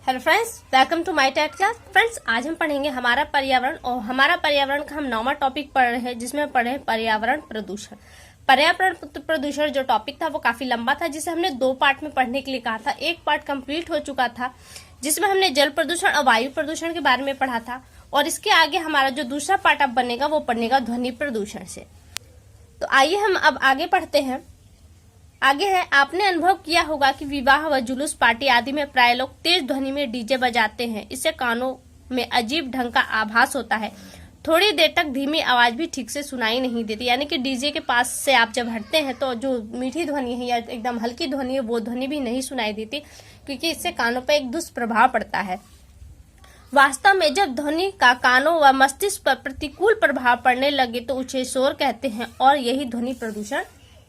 Hello friends, welcome to my TET class. Friends, आज हम पढ़ेंगे हमारा पर्यावरण और हमारा पर्यावरण का हम 9वां टॉपिक पढ़ रहे हैं, जिसमें पढ़े पर्यावरण प्रदूषण। पर्यावरण प्रदूषण जो टॉपिक था वो काफी लंबा था, जिसे हमने 2 पार्ट में पढ़ने के लिए कहा था। एक पार्ट कंप्लीट हो चुका था जिसमें हमने जल प्रदूषण और वायु प्रदूषण के बारे में पढ़ा था, और इसके आगे हमारा जो दूसरा पार्ट अब बनेगा वो पढ़नेगा ध्वनि प्रदूषण से। तो आइए हम अब आगे पढ़ते हैं। आगे है, आपने अनुभव किया होगा कि विवाह व जुलूस, पार्टी आदि में प्राय लोग तेज ध्वनि में डीजे बजाते हैं। इससे कानों में अजीब ढंग का आभास होता है। थोड़ी देर तक धीमी आवाज भी ठीक से सुनाई नहीं देती, यानी कि डीजे के पास से आप जब हटते हैं तो जो मीठी ध्वनि है या एकदम हल्की ध्वनि है वो ध्वनि भी नहीं सुनाई देती, क्योंकि इससे कानों पर एक दुष्प्रभाव पड़ता है। वास्तव में जब ध्वनि का कानों व मस्तिष्क पर प्रतिकूल प्रभाव पड़ने लगे तो उसे शोर कहते हैं, और यही ध्वनि प्रदूषण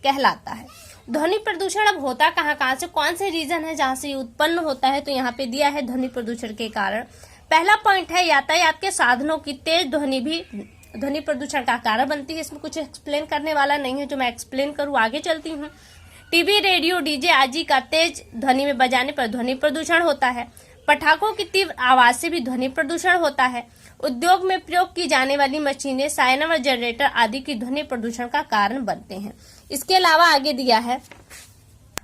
कहलाता है। ध्वनि प्रदूषण अब होता कहाँ से, कौन से रीजन है जहाँ से ये उत्पन्न होता है, तो यहाँ पे दिया है ध्वनि प्रदूषण के कारण। पहला पॉइंट है, यातायात के साधनों की तेज ध्वनि भी ध्वनि प्रदूषण का कारण बनती है। इसमें कुछ एक्सप्लेन करने वाला नहीं है, जो मैं एक्सप्लेन करूँ आगे चलती हूँ। टीवी, रेडियो, डीजे आदि का तेज ध्वनि में बजाने पर ध्वनि प्रदूषण होता है। पटाखों की तीव्र आवाज से भी ध्वनि प्रदूषण होता है। उद्योग में प्रयोग की जाने वाली मशीनें, सायरन व जनरेटर आदि की ध्वनि प्रदूषण का कारण बनते हैं। इसके अलावा आगे दिया है,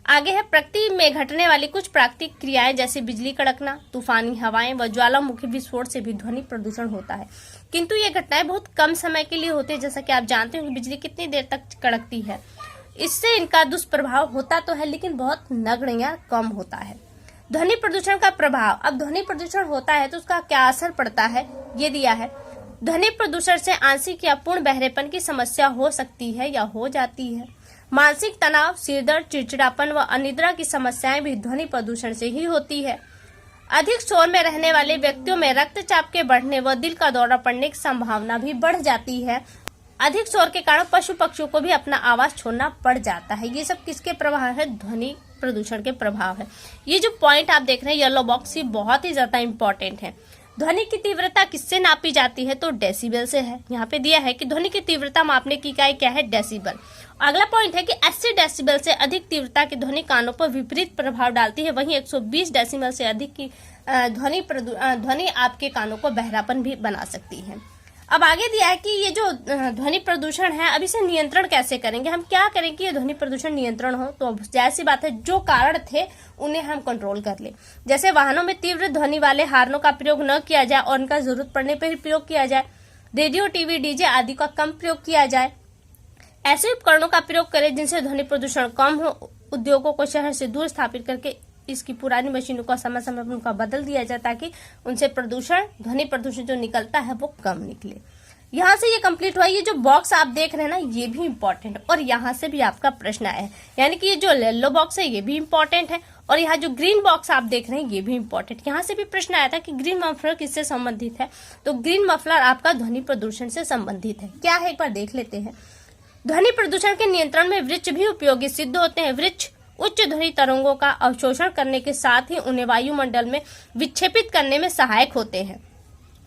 आगे है प्रकृति में घटने वाली कुछ प्राकृतिक क्रियाएं, जैसे बिजली कड़कना, तूफानी हवाएं व ज्वालामुखी विस्फोट से भी ध्वनि प्रदूषण होता है। किंतु ये घटनाएं बहुत कम समय के लिए होती है। जैसा कि आप जानते हो कि बिजली कितनी देर तक कड़कती है, इससे इनका दुष्प्रभाव होता तो है लेकिन बहुत नगण्य या कम होता है। ध्वनि प्रदूषण का प्रभाव, अब ध्वनि प्रदूषण होता है तो उसका क्या असर पड़ता है, ये दिया है। ध्वनि प्रदूषण से आंशिक या पूर्ण बहरेपन की समस्या हो सकती है या हो जाती है। मानसिक तनाव, सिरदर्द, चिड़चिड़ापन व अनिद्रा की समस्याएं भी ध्वनि प्रदूषण से ही होती है। अधिक शोर में रहने वाले व्यक्तियों में रक्तचाप के बढ़ने व दिल का दौरा पड़ने की संभावना भी बढ़ जाती है। अधिक शोर के कारण पशु पक्षियों को भी अपना आवाज छोड़ना पड़ जाता है। ये सब किसके प्रभाव है? ध्वनि प्रदूषण के प्रभाव है। ये जो पॉइंट आप देख रहे हैं येलो बॉक्स, ये बहुत ही ज्यादा इंपॉर्टेंट है। ध्वनि की तीव्रता किससे नापी जाती है? तो डेसिबल से है। यहाँ पे दिया है कि ध्वनि की तीव्रता मापने की इकाई क्या है? डेसिबल। अगला पॉइंट है कि 80 डेसिबल से अधिक तीव्रता की ध्वनि कानों पर विपरीत प्रभाव डालती है। वहीं 120 डेसिबल से अधिक की ध्वनि आपके कानों को बहरापन भी बना सकती है। अब आगे दिया है कि ये जो ध्वनि प्रदूषण है, अब इसे नियंत्रण कैसे करेंगे, हम क्या करें कि ये ध्वनि प्रदूषण नियंत्रण हो। तो जैसी बात है, जो कारण थे उन्हें हम कंट्रोल कर ले। जैसे वाहनों में तीव्र ध्वनि वाले हार्नों का प्रयोग न किया जाए और उनका जरूरत पड़ने पर ही प्रयोग किया जाए। रेडियो, टीवी, डीजे आदि का कम प्रयोग किया जाए। ऐसे उपकरणों का प्रयोग करें जिनसे ध्वनि प्रदूषण कम हो। उद्योगों को शहर से दूर स्थापित करके इसकी पुरानी मशीनों का समय समय पर उनका बदल दिया जाए, ताकि उनसे ध्वनि प्रदूषण जो निकलता है वो कम निकले। यहाँ से ये कंप्लीट हुआ। ये जो बॉक्स आप देख रहे हैं ना, ये भी इम्पोर्टेंट है, और यहाँ से भी आपका प्रश्न आया है। यानी कि ये जो येलो बॉक्स है ये भी इम्पोर्टेंट है, और यहाँ जो ग्रीन बॉक्स आप देख रहे हैं ये भी इम्पोर्टेंट। यहाँ से भी प्रश्न आया था कि ग्रीन मफलर किससे संबंधित है, तो ग्रीन मफलर आपका ध्वनि प्रदूषण से संबंधित है। क्या है, एक बार देख लेते हैं। ध्वनि प्रदूषण के नियंत्रण में वृक्ष भी उपयोगी सिद्ध होते हैं। वृक्ष उच्च ध्वनि तरंगों का अवशोषण करने के साथ ही उन्हें वायुमंडल में विक्षेपित करने में सहायक होते हैं।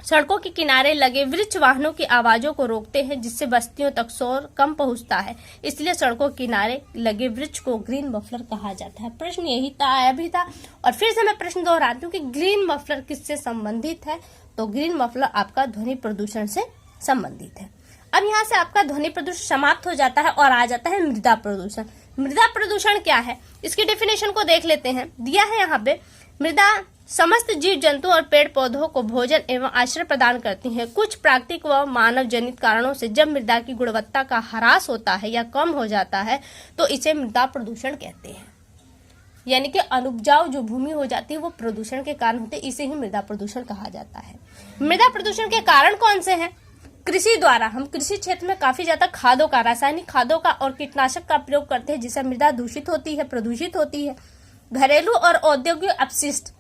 सड़कों के किनारे लगे वृक्ष वाहनों की आवाजों को रोकते हैं, जिससे बस्तियों तक शोर कम पहुंचता है। इसलिए सड़कों के किनारे लगे वृक्ष को ग्रीन मफलर कहा जाता है। प्रश्न यही था, आया भी था, और फिर से मैं प्रश्न दोहराती हूँ कि ग्रीन मफलर किससे संबंधित है, तो ग्रीन मफलर आपका ध्वनि प्रदूषण से संबंधित है। अब यहाँ से आपका ध्वनि प्रदूषण समाप्त हो जाता है और आ जाता है मृदा प्रदूषण। मृदा प्रदूषण क्या है, इसकी डेफिनेशन को देख लेते हैं। दिया है यहाँ पे, मृदा समस्त जीव जंतु और पेड़ पौधों को भोजन एवं आश्रय प्रदान करती है। कुछ प्राकृतिक व मानव जनित कारणों से जब मृदा की गुणवत्ता का ह्रास होता है या कम हो जाता है तो इसे मृदा प्रदूषण कहते हैं। यानी कि अनुपजाऊ जो भूमि हो जाती है वो प्रदूषण के कारण होते, इसे ही मृदा प्रदूषण कहा जाता है। मृदा प्रदूषण के कारण कौन से हैं? कृषि द्वारा, हम कृषि क्षेत्र में काफी ज्यादा खादों का, रासायनिक खादों का और कीटनाशक का प्रयोग करते हैं, जिससे मृदा दूषित होती है, प्रदूषित होती है। घरेलू और औद्योगिक अपशिष्ट,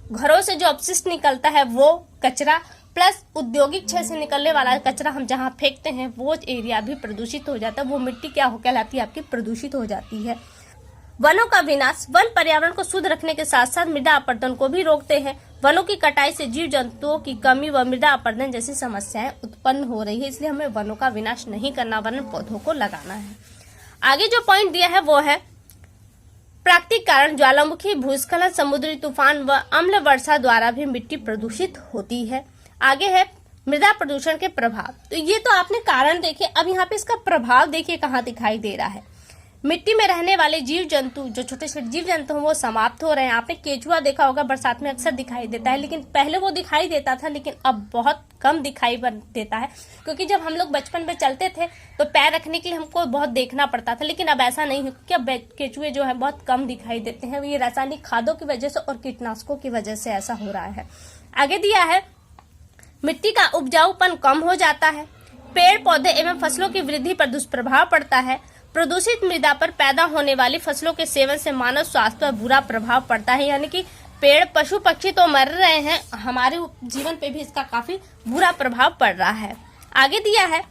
घरों से जो अपशिष्ट निकलता है वो कचरा, प्लस औद्योगिक क्षेत्र से निकलने वाला कचरा हम जहाँ फेंकते हैं वो एरिया भी प्रदूषित हो जाता है। वो मिट्टी क्या हो कहलाती है आपकी? प्रदूषित हो जाती है। वनों का विनाश, वन पर्यावरण को शुद्ध रखने के साथ साथ मृदा अपरदन को भी रोकते हैं। वनों की कटाई से जीव जंतुओं की कमी व मृदा अपरदन जैसी समस्याएं उत्पन्न हो रही है, इसलिए हमें वनों का विनाश नहीं करना, वन पौधों को लगाना है। आगे जो पॉइंट दिया है वो है प्राकृतिक कारण ज्वालामुखी, भूस्खलन, समुद्री तूफान व अम्ल वर्षा द्वारा भी मिट्टी प्रदूषित होती है। आगे है मृदा प्रदूषण के प्रभाव। तो ये तो आपने कारण देखे, अब यहाँ पे इसका प्रभाव देखिए कहाँ दिखाई दे रहा है। मिट्टी में रहने वाले जीव जंतु, जो छोटे छोटे जीव जंतु हैं वो समाप्त हो रहे हैं। आपने केचुआ देखा होगा, बरसात में अक्सर दिखाई देता है, लेकिन पहले वो दिखाई देता था, लेकिन अब बहुत कम दिखाई देता है, क्योंकि जब हम लोग बचपन में चलते थे तो पैर रखने के लिए हमको बहुत देखना पड़ता था, लेकिन अब ऐसा नहीं है, क्योंकि अब केचुए जो है बहुत कम दिखाई देते हैं। ये रासायनिक खादों की वजह से और कीटनाशकों की वजह से ऐसा हो रहा है। आगे दिया है मिट्टी का उपजाऊपन कम हो जाता है, पेड़ पौधे एवं फसलों की वृद्धि पर दुष्प्रभाव पड़ता है, प्रदूषित मृदा पर पैदा होने वाली फसलों के सेवन से मानव स्वास्थ्य पर बुरा प्रभाव पड़ता है। यानी कि पेड़ पशु पक्षी तो मर रहे हैं, हमारे जीवन पे भी इसका काफी बुरा प्रभाव पड़ रहा है। आगे दिया है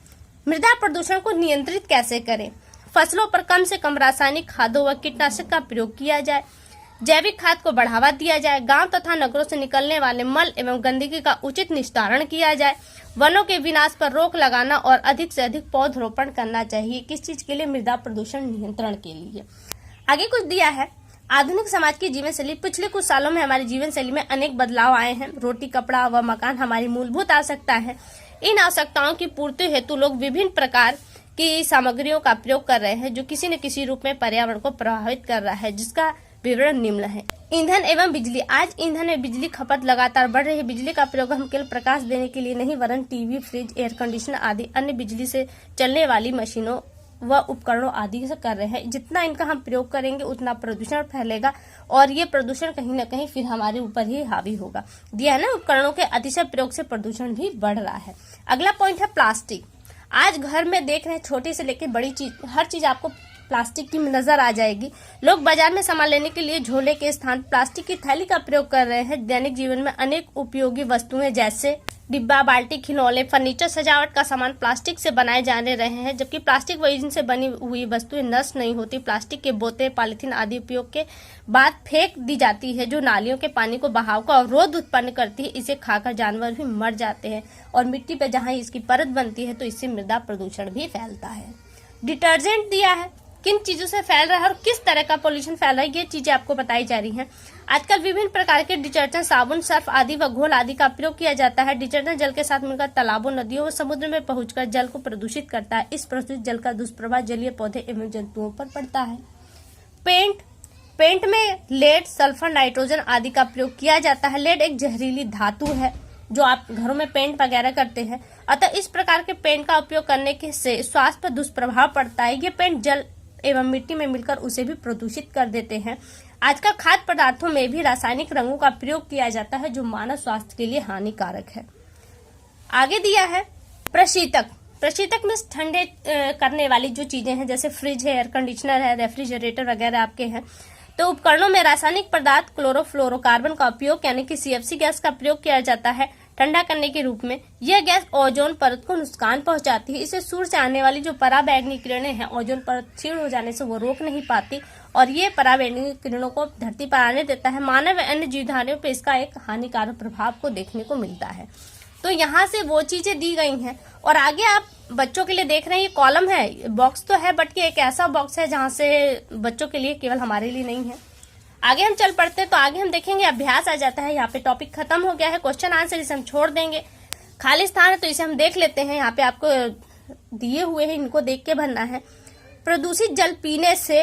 मृदा प्रदूषण को नियंत्रित कैसे करें। फसलों पर कम से कम रासायनिक खादों व कीटनाशक का प्रयोग किया जाए, जैविक खाद को बढ़ावा दिया जाए, गांव तथा नगरों से निकलने वाले मल एवं गंदगी का उचित निस्तारण किया जाए, वनों के विनाश पर रोक लगाना और अधिक से अधिक पौधरोपण करना चाहिए। किस चीज के लिए? मृदा प्रदूषण नियंत्रण के लिए। आगे कुछ दिया है आधुनिक समाज की जीवन शैली। पिछले कुछ सालों में हमारी जीवन शैली में अनेक बदलाव आए हैं। रोटी, कपड़ा व मकान हमारी मूलभूत आवश्यकता है। इन आवश्यकताओं की पूर्ति हेतु लोग विभिन्न प्रकार की सामग्रियों का प्रयोग कर रहे हैं, जो किसी न किसी रूप में पर्यावरण को प्रभावित कर रहा है, जिसका विवरण निम्न है। ईंधन एवं बिजली। आज ईंधन में बिजली खपत लगातार बढ़ रही है। बिजली का प्रयोग हम केवल प्रकाश देने के लिए नहीं, वरन टीवी, फ्रिज, एयर कंडीशनर आदि अन्य बिजली से चलने वाली मशीनों व उपकरणों आदि से कर रहे हैं। जितना इनका हम प्रयोग करेंगे उतना प्रदूषण फैलेगा और ये प्रदूषण कहीं न कहीं फिर हमारे ऊपर ही हावी होगा। दिया है ना, उपकरणों के अतिशय प्रयोग से प्रदूषण भी बढ़ रहा है। अगला पॉइंट है प्लास्टिक। आज घर में देख रहे हैं, छोटी से लेकर बड़ी चीज, हर चीज आपको प्लास्टिक की नजर आ जाएगी। लोग बाजार में सामान लेने के लिए झोले के स्थान प्लास्टिक की थैली का प्रयोग कर रहे हैं। दैनिक जीवन में अनेक उपयोगी वस्तुएं जैसे डिब्बा, बाल्टी, खिलौने, फर्नीचर, सजावट का सामान प्लास्टिक से बनाए जाने रहे हैं, जबकि प्लास्टिक व ईंधन से बनी हुई वस्तुएं नष्ट नहीं होती। प्लास्टिक के बोतल, पॉलीथीन आदि उपयोग के बाद फेंक दी जाती है, जो नालियों के पानी को बहाव का अवरोध उत्पन्न करती है। इसे खाकर जानवर भी मर जाते हैं और मिट्टी पर जहाँ इसकी परत बनती है तो इससे मृदा प्रदूषण भी फैलता है। डिटर्जेंट दिया है, किन चीजों से फैल रहा है और किस तरह का पोल्यूशन फैल रहा है, ये चीजें आपको बताई जा रही हैं। आजकल विभिन्न प्रकार के डिटर्जेंट, साबुन, सर्फ आदि व घोल आदि का प्रयोग किया जाता है। डिटर्जेंट जल के साथ मिलकर तालाबों, नदियों व समुद्र में पहुंचकर जल को प्रदूषित करता है। इस प्रदूषित जल का दुष्प्रभाव जलीय पौधे एवं जंतुओं पर पड़ता है। पेंट में लेड, सल्फर, नाइट्रोजन आदि का प्रयोग किया जाता है। लेड एक जहरीली धातु है जो आप घरों में पेंट वगैरह करते हैं, अतः इस प्रकार के पेंट का उपयोग करने से स्वास्थ्य पर दुष्प्रभाव पड़ता है। ये पेंट जल एवं मिट्टी में मिलकर उसे भी प्रदूषित कर देते हैं। आजकल खाद्य पदार्थों में भी रासायनिक रंगों का प्रयोग किया जाता है, जो मानव स्वास्थ्य के लिए हानिकारक है। आगे दिया है प्रशीतक। प्रशीतक में ठंडे करने वाली जो चीजें हैं, जैसे फ्रिज है, एयर कंडीशनर है, रेफ्रिजरेटर वगैरह आपके हैं, तो उपकरणों में रासायनिक पदार्थ क्लोरोफ्लोरोकार्बन का उपयोग यानी कि CFC गैस का प्रयोग किया जाता है ठंडा करने के रूप में। यह गैस ओजोन परत को नुकसान पहुंचाती है। इसे सूर्य से आने वाली जो पराबैंगनी किरणें हैं, ओजोन परत क्षीण हो जाने से वो रोक नहीं पाती और ये पराबैंगनी किरणों को धरती पर आने देता है। मानव व अन्य जीवधारियों पर इसका एक हानिकारक प्रभाव को देखने को मिलता है। तो यहाँ से वो चीजें दी गई हैं। और आगे आप बच्चों के लिए देख रहे हैं, ये कॉलम है, बॉक्स तो है बट ये एक ऐसा बॉक्स है जहाँ से बच्चों के लिए, केवल हमारे लिए नहीं है। आगे हम चल पड़ते हैं तो आगे हम देखेंगे अभ्यास आ जाता है। यहाँ पे टॉपिक खत्म हो गया है, क्वेश्चन आंसर इसे हम छोड़ देंगे। खाली स्थान है तो इसे हम देख लेते हैं। यहाँ पे आपको दिए हुए हैं, इनको देख के भरना है। प्रदूषित जल पीने से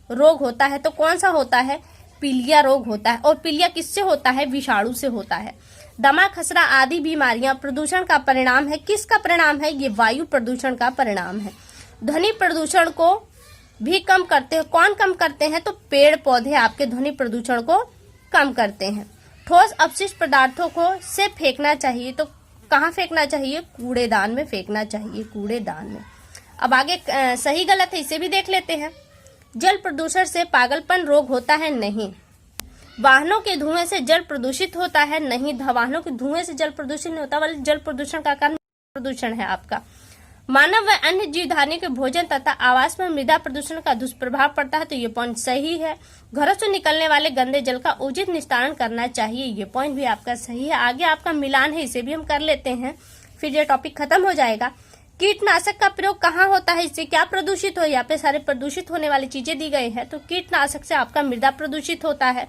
रोग होता है तो कौन सा होता है? पीलिया रोग होता है। और पीलिया किससे होता है? विषाणु से होता है। दमा, खसरा आदि बीमारियां प्रदूषण का परिणाम है। किसका परिणाम है? ये वायु प्रदूषण का परिणाम है। ध्वनि प्रदूषण को भी कम करते हैं। कौन कम करते हैं? तो पेड़ पौधे आपके ध्वनि प्रदूषण को कम करते हैं। ठोस अपशिष्ट पदार्थों को से फेंकना चाहिए, तो कहाँ फेंकना चाहिए? कूड़ेदान में फेंकना चाहिए, कूड़ेदान में। अब आगे सही गलत है, इसे भी देख लेते हैं। जल प्रदूषण से पागलपन रोग होता है? नहीं। वाहनों के धुएं से जल प्रदूषित होता है? नहीं। वाहनों के धुएं से जल प्रदूषित नहीं होता, बल्कि जल प्रदूषण का कारण प्रदूषण है आपका। मानव व अन्य जीवधारियों के भोजन तथा आवास पर मृदा प्रदूषण का दुष्प्रभाव पड़ता है, तो ये पॉइंट सही है। घरों से निकलने वाले गंदे जल का उचित निस्तारण करना चाहिए, ये पॉइंट भी आपका सही है। आगे आपका मिलान है, इसे भी हम कर लेते हैं, फिर ये टॉपिक खत्म हो जाएगा। कीटनाशक का प्रयोग कहाँ होता है, इससे क्या प्रदूषित हो, यहाँ पे सारे प्रदूषित होने वाली चीजें दी गई हैं। तो कीटनाशक से आपका मृदा प्रदूषित होता है।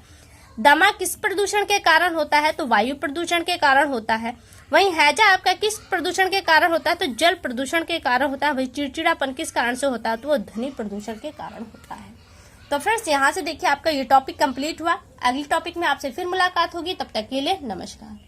दमा किस प्रदूषण के कारण होता है, तो वायु प्रदूषण के कारण होता है। वहीं हैजा आपका किस प्रदूषण के कारण होता है, तो जल प्रदूषण के कारण होता है। वही चिड़चिड़ापन किस कारण से होता है, तो वो ध्वनि प्रदूषण के कारण होता है। तो फ्रेंड्स यहाँ से देखिए आपका ये टॉपिक कंप्लीट हुआ। अगली टॉपिक में आपसे फिर मुलाकात होगी, तब तक के लिए नमस्कार।